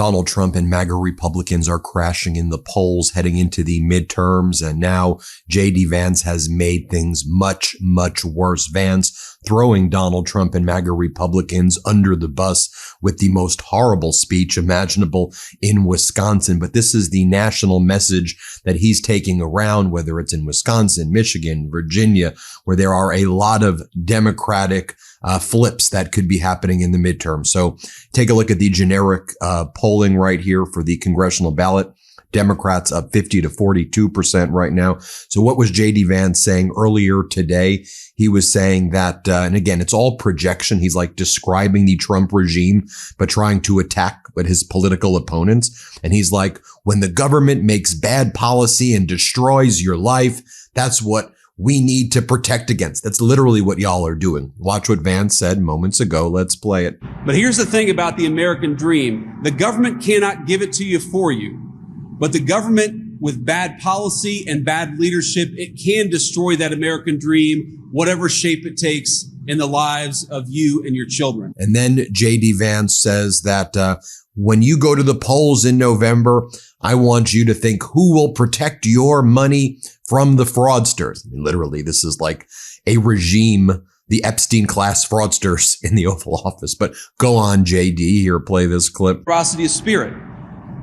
Donald Trump and MAGA Republicans are crashing in the polls heading into the midterms. And now JD Vance has made things much, much worse. Vance throwing Donald Trump and MAGA Republicans under the bus with the most horrible speech imaginable in Wisconsin. But this is the national message that he's taking around, whether it's in Wisconsin, Michigan, Virginia, where there are a lot of Democratic flips that could be happening in the midterm. So take a look at the generic polling right here for the congressional ballot. Democrats up 50 to 42% right now. So what was JD Vance saying earlier today? He was saying that, and again, it's all projection. He's like describing the Trump regime, but trying to attack his political opponents. And he's like, when the government makes bad policy and destroys your life, that's what we need to protect against. That's literally what y'all are doing. Watch what Vance said moments ago. Let's play it. But here's the thing about the American dream. The government cannot give it to you for you. But the government, with bad policy and bad leadership, it can destroy that American dream, whatever shape it takes in the lives of you and your children. And then JD Vance says that when you go to the polls in November, I want you to think who will protect your money from the fraudsters. I mean, literally, this is like a regime, the Epstein class fraudsters in the Oval Office. But go on, JD, here, play this clip. Generosity of spirit.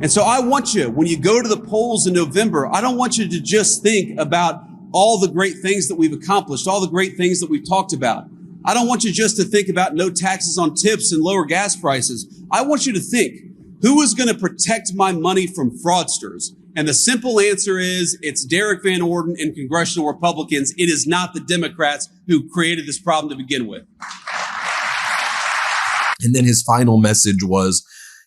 And so I want you, when you go to the polls in November, I don't want you to just think about all the great things that we've accomplished, all the great things that we've talked about. I don't want you just to think about no taxes on tips and lower gas prices. I want you to think, who is going to protect my money from fraudsters? And the simple answer is it's Derek Van Orden and congressional Republicans. It is not the Democrats who created this problem to begin with. And then his final message was,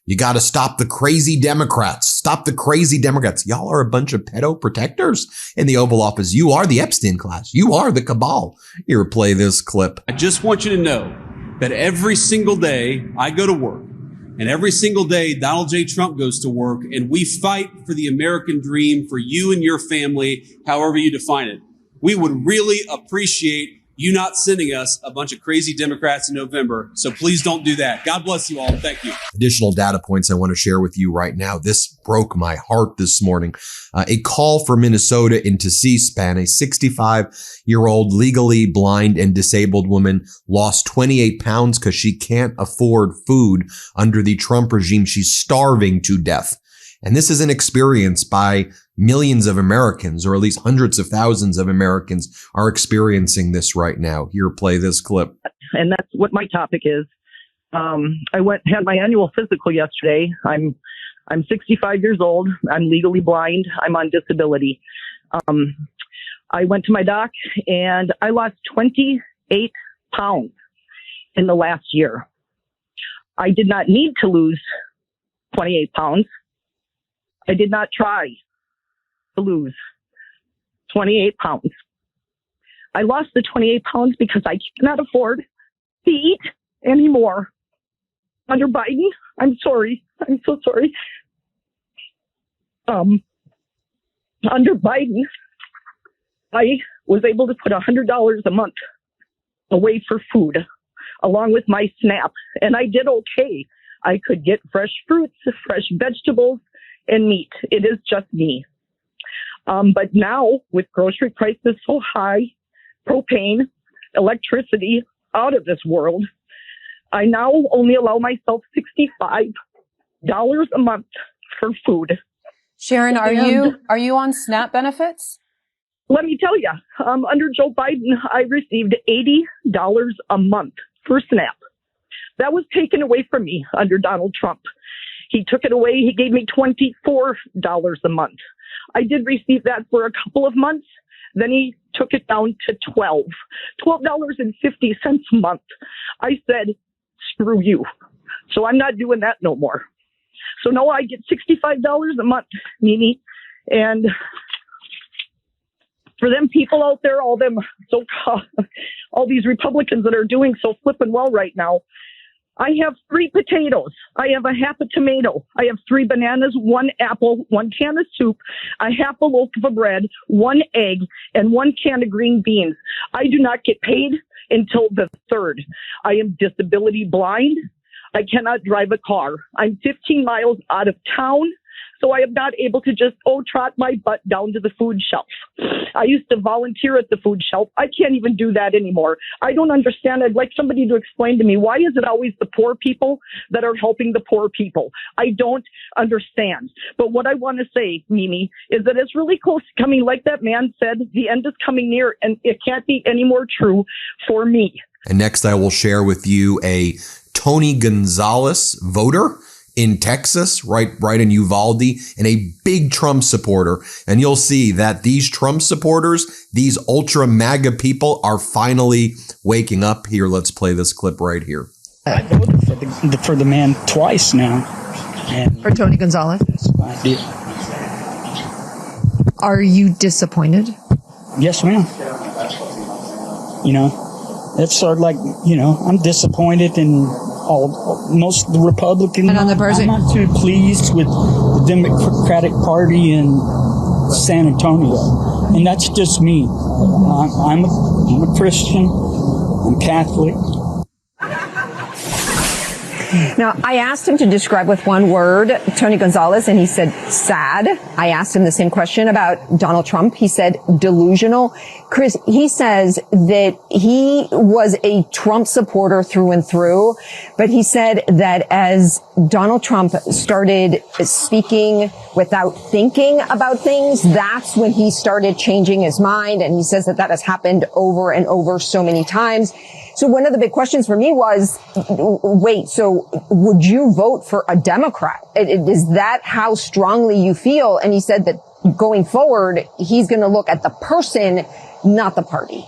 you got to stop the crazy Democrats. Stop the crazy Democrats. Y'all are a bunch of pedo protectors in the Oval Office. You are the Epstein class. You are the cabal. Here, play this clip. I just want you to know that every single day I go to work and every single day Donald J. Trump goes to work, and we fight for the American dream for you and your family, however you define it. We would really appreciate you not sending us a bunch of crazy Democrats in November. So please don't do that. God bless you all. Thank you. Additional data points I want to share with you right now. This broke my heart this morning. A call for Minnesota into C-SPAN. A 65-year-old legally blind and disabled woman lost 28 pounds because she can't afford food under the Trump regime. She's starving to death. And this is an experience by millions of Americans, or at least hundreds of thousands of Americans are experiencing this right now. Here, play this clip. And that's what my topic is. I had my annual physical yesterday. I'm 65 years old. I'm legally blind. I'm on disability. I went to my doc and I lost 28 pounds in the last year. I did not need to lose 28 pounds. I did not try to lose 28 pounds. I lost the 28 pounds because I cannot afford to eat anymore. Under Biden, I'm sorry. I'm so sorry. Under Biden, I was able to put $100 a month away for food, along with my SNAP, and I did okay. I could get fresh fruits, fresh vegetables, and meat. It is just me. But now, with grocery prices so high, propane, electricity out of this world, I now only allow myself $65 a month for food. Sharon, are you on SNAP benefits? Let me tell you, under Joe Biden, I received $80 a month for SNAP. That was taken away from me under Donald Trump. He took it away. He gave me $24 a month. I did receive that for a couple of months. Then he took it down to $12.50 a month. I said, screw you. So I'm not doing that no more. So now I get $65 a month, Mimi. And for them people out there, all these Republicans that are doing so flippin' well right now, I have 3 potatoes. I have a half a tomato. I have 3 bananas, 1 apple, 1 can of soup, a half a loaf of bread, 1 egg, and 1 can of green beans. I do not get paid until the 3rd. I am disability blind. I cannot drive a car. I'm 15 miles out of town. So I am not able to just, trot my butt down to the food shelf. I used to volunteer at the food shelf. I can't even do that anymore. I don't understand. I'd like somebody to explain to me, why is it always the poor people that are helping the poor people? I don't understand. But what I want to say, Mimi, is that it's really close to coming. Like that man said, the end is coming near, and it can't be any more true for me. And next I will share with you a Tony Gonzalez voter in Texas, right in Uvalde, and a big Trump supporter. And you'll see that these Trump supporters, these ultra MAGA people, are finally waking up. Here, let's play this clip right here. I voted for the man twice now. And for Tony Gonzalez? I did. Are you disappointed? Yes, ma'am. It's sort of like, I'm disappointed in most of the Republicans. And on the person, I'm not too pleased with the Democratic Party in San Antonio. And that's just me. I'm a Christian. I'm Catholic. Now, I asked him to describe with one word Tony Gonzalez, and he said sad. I asked him the same question about Donald Trump. He said delusional. Chris, he says that he was a Trump supporter through and through, but he said that as Donald Trump started speaking without thinking about things, that's when he started changing his mind. And he says that has happened over and over so many times. So one of the big questions for me was, wait, so would you vote for a Democrat? Is that how strongly you feel? And he said that going forward, he's going to look at the person, not the party.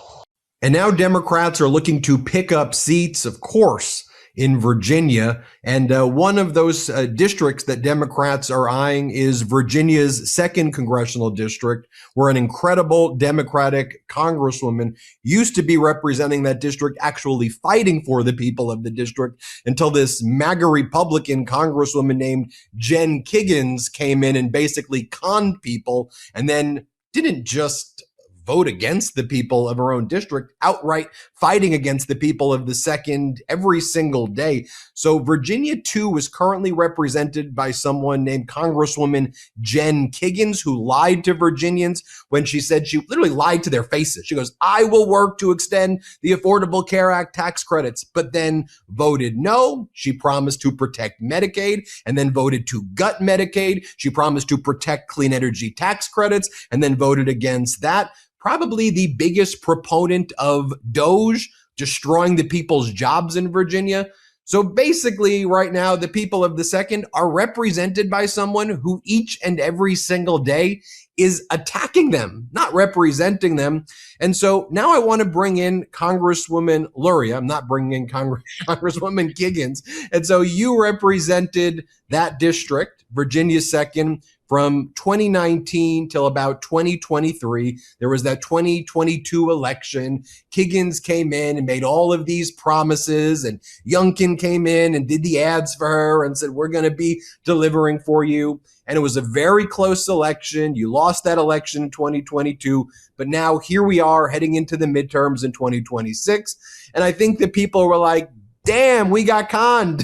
And now Democrats are looking to pick up seats, of course, in Virginia. And one of those districts that Democrats are eyeing is Virginia's 2nd congressional district, where an incredible Democratic Congresswoman used to be representing that district, actually fighting for the people of the district, until this MAGA Republican Congresswoman named Jen Kiggins came in and basically conned people, and then didn't just vote against the people of her own district, outright fighting against the people of the 2nd every single day. So Virginia 2 is currently represented by someone named Congresswoman Jen Kiggins, who lied to Virginians when she said, she literally lied to their faces. She goes, I will work to extend the Affordable Care Act tax credits, but then voted no. She promised to protect Medicaid and then voted to gut Medicaid. She promised to protect clean energy tax credits and then voted against that. Probably the biggest proponent of DOGE, destroying the people's jobs in Virginia. So basically right now, the people of the 2nd are represented by someone who each and every single day is attacking them, not representing them. And so now I want to bring in Congresswoman Luria. I'm not bringing in Congresswoman Kiggins. And so you represented that district, Virginia's 2nd, from 2019 till about 2023. There was that 2022 election. Kiggins came in and made all of these promises, and Youngkin came in and did the ads for her and said, we're going to be delivering for you. And it was a very close election. You lost that election in 2022, but now here we are heading into the midterms in 2026. And I think that people were like, damn, we got conned.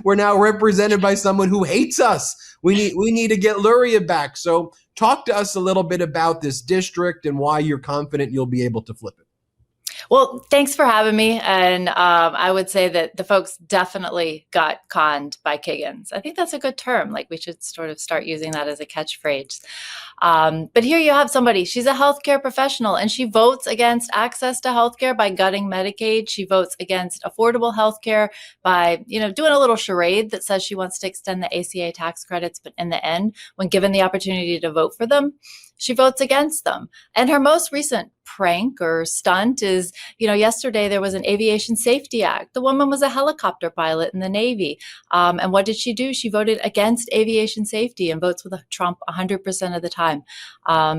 We're now represented by someone who hates us. We need to get Luria back. So talk to us a little bit about this district and why you're confident you'll be able to flip it. Well, thanks for having me. And I would say that the folks definitely got conned by Kiggins. I think that's a good term. Like, we should sort of start using that as a catchphrase. But here you have somebody, she's a healthcare professional, and she votes against access to healthcare by gutting Medicaid. She votes against affordable healthcare by, doing a little charade that says she wants to extend the ACA tax credits. But in the end, when given the opportunity to vote for them, she votes against them. And her most recent prank or stunt is, yesterday there was an Aviation Safety Act. The woman was a helicopter pilot in the Navy. And what did she do? She voted against aviation safety and votes with Trump 100% of the time.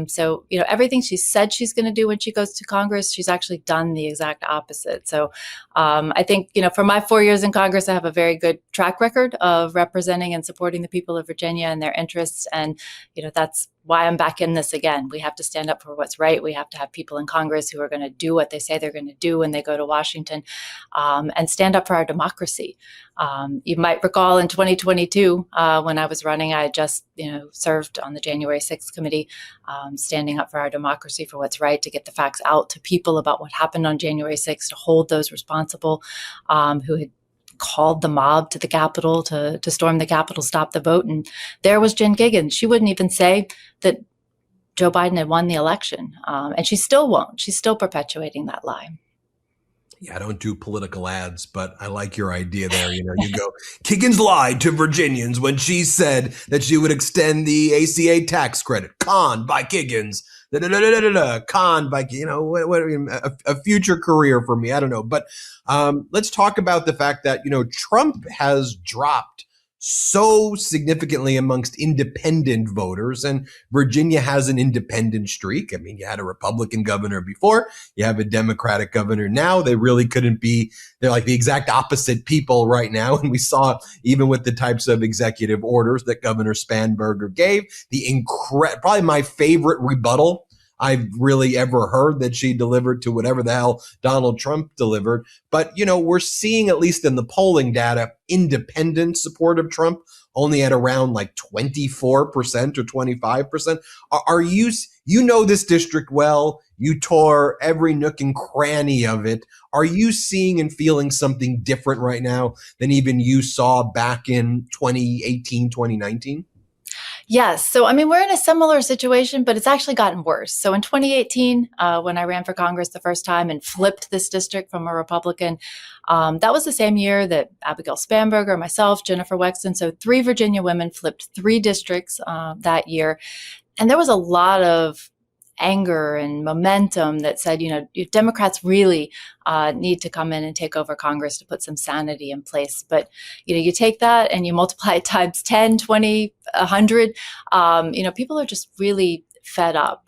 So, everything she said she's going to do when she goes to Congress, she's actually done the exact opposite. So I think, for my 4 years in Congress, I have a very good track record of representing and supporting the people of Virginia and their interests. And, that's why I'm back in this again. We have to stand up for what's right. We have to have people in Congress who are going to do what they say they're going to do when they go to Washington, and stand up for our democracy. You might recall in 2022, when I was running, I had just served on the January 6th committee, standing up for our democracy, for what's right, to get the facts out to people about what happened on January 6th, to hold those responsible who had called the mob to the Capitol to storm the Capitol, stop the vote. And there was Jen Kiggins. She wouldn't even say that Joe Biden had won the election. And she still won't. She's still perpetuating that lie. Yeah, I don't do political ads, but I like your idea there. You go, Kiggins lied to Virginians when she said that she would extend the ACA tax credit. Conned by Kiggins. Conned by, a future career for me. I don't know. But let's talk about the fact that, Trump has dropped so significantly amongst independent voters, and Virginia has an independent streak. I mean, you had a Republican governor before, you have a Democratic governor now. They really couldn't be, they're like the exact opposite people right now. And we saw, even with the types of executive orders that Governor Spanberger gave, probably my favorite rebuttal I've really ever heard that she delivered to whatever the hell Donald Trump delivered. But, we're seeing, at least in the polling data, independent support of Trump only at around like 24% or 25%. Are you this district well, you tore every nook and cranny of it. Are you seeing and feeling something different right now than even you saw back in 2018, 2019? Yes. So, we're in a similar situation, but it's actually gotten worse. So in 2018, when I ran for Congress the first time and flipped this district from a Republican, that was the same year that Abigail Spanberger, myself, Jennifer Wexton, so 3 Virginia women flipped 3 districts that year. And there was a lot of anger and momentum that said, Democrats really need to come in and take over Congress to put some sanity in place. But, you take that and you multiply it times 10, 20, 100, people are just really fed up.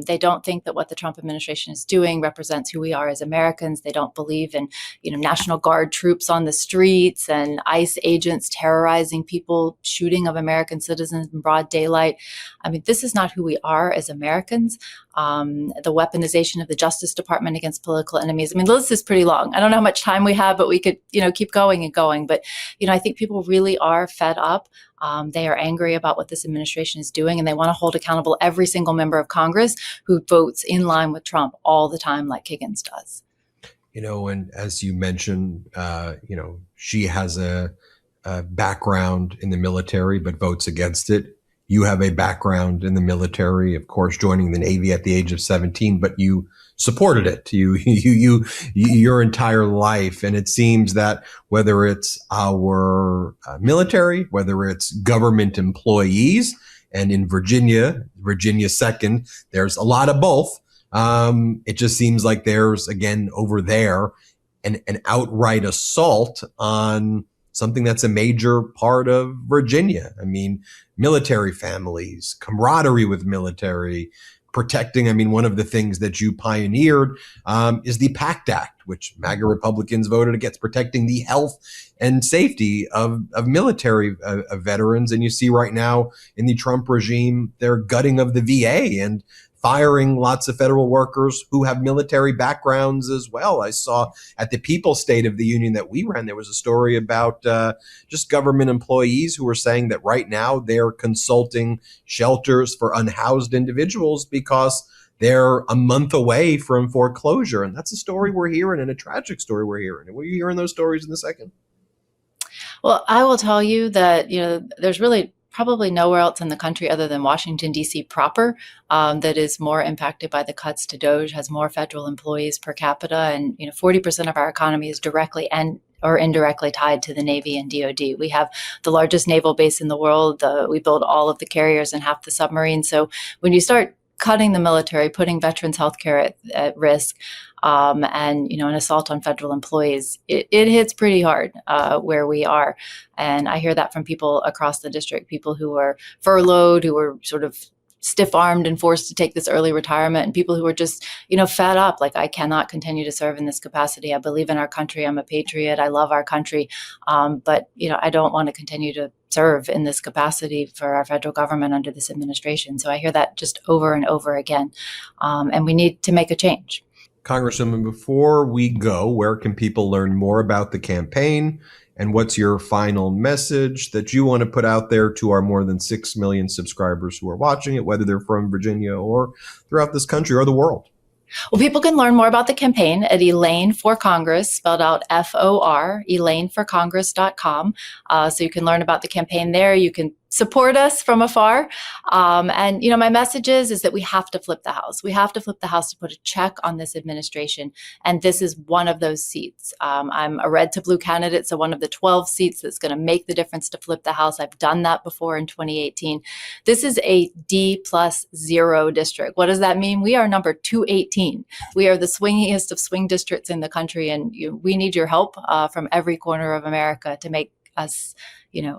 They don't think that what the Trump administration is doing represents who we are as Americans. They don't believe in, National Guard troops on the streets and ICE agents terrorizing people, shooting of American citizens in broad daylight. This is not who we are as Americans. The weaponization of the Justice Department against political enemies. The list is pretty long. I don't know how much time we have, but we could, keep going and going. But, I think people really are fed up. They are angry about what this administration is doing, and they want to hold accountable every single member of Congress who votes in line with Trump all the time, like Kiggins does. And as you mentioned, she has a background in the military, but votes against it. You have a background in the military, of course, joining the Navy at the age of 17, but you supported it your entire life. And it seems that whether it's our military, whether it's government employees, and in Virginia second, there's a lot of both. It just seems like there's, again, over there, an outright assault on something that's a major part of Virginia. Military families, camaraderie with military, protecting. One of the things that you pioneered is the PACT Act, which MAGA Republicans voted against, protecting the health and safety of military veterans. And you see right now in the Trump regime, their gutting of the VA and firing lots of federal workers who have military backgrounds as well. I saw at the People's State of the Union that we ran, there was a story about just government employees who were saying that right now they're consulting shelters for unhoused individuals because they're a month away from foreclosure. And that's a story we're hearing, and a tragic story we're hearing. Will you hearing those stories in a second? Well, I will tell you that, there's really probably nowhere else in the country other than Washington, D.C. proper that is more impacted by the cuts to DOGE, has more federal employees per capita. And, 40% of our economy is directly or indirectly tied to the Navy and DOD. We have the largest naval base in the world. We build all of the carriers and half the submarines. So when you start cutting the military, putting veterans' healthcare at risk, and an assault on federal employees, it hits pretty hard where we are. And I hear that from people across the district, people who are furloughed, who were sort of stiff-armed and forced to take this early retirement, and people who are just, fed up. Like, I cannot continue to serve in this capacity. I believe in our country. I'm a patriot. I love our country. But, I don't want to continue to serve in this capacity for our federal government under this administration. So I hear that just over and over again. And we need to make a change. Congresswoman, before we go, where can people learn more about the campaign? And what's your final message that you want to put out there to our more than 6 million subscribers who are watching it, whether they're from Virginia or throughout this country or the world? Well, people can learn more about the campaign at Elaine for Congress, spelled out FOR, ElaineForCongress.com. So you can learn about the campaign there. You can support us from afar. And my message is that we have to flip the House. We have to flip the House to put a check on this administration. And this is one of those seats. I'm a red to blue candidate, so one of the 12 seats that's going to make the difference to flip the House. I've done that before in 2018. This is a D+0 district. What does that mean? We are number 218. We are the swingiest of swing districts in the country. And we need your help from every corner of America to make us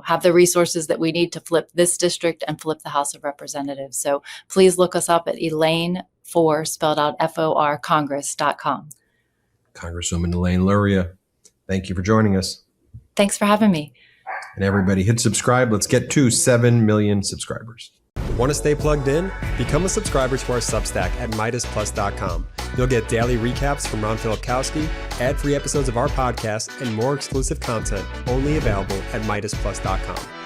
have the resources that we need to flip this district and flip the House of Representatives. So please look us up at Elaine for, spelled out FOR, Congress.com. Congresswoman Elaine Luria, thank you for joining us. Thanks for having me. And everybody hit subscribe. Let's get to 7 million subscribers. Want to stay plugged in? Become a subscriber to our Substack at MeidasPlus.com. You'll get daily recaps from Ron Filipkowski, ad-free episodes of our podcast, and more exclusive content only available at MeidasPlus.com.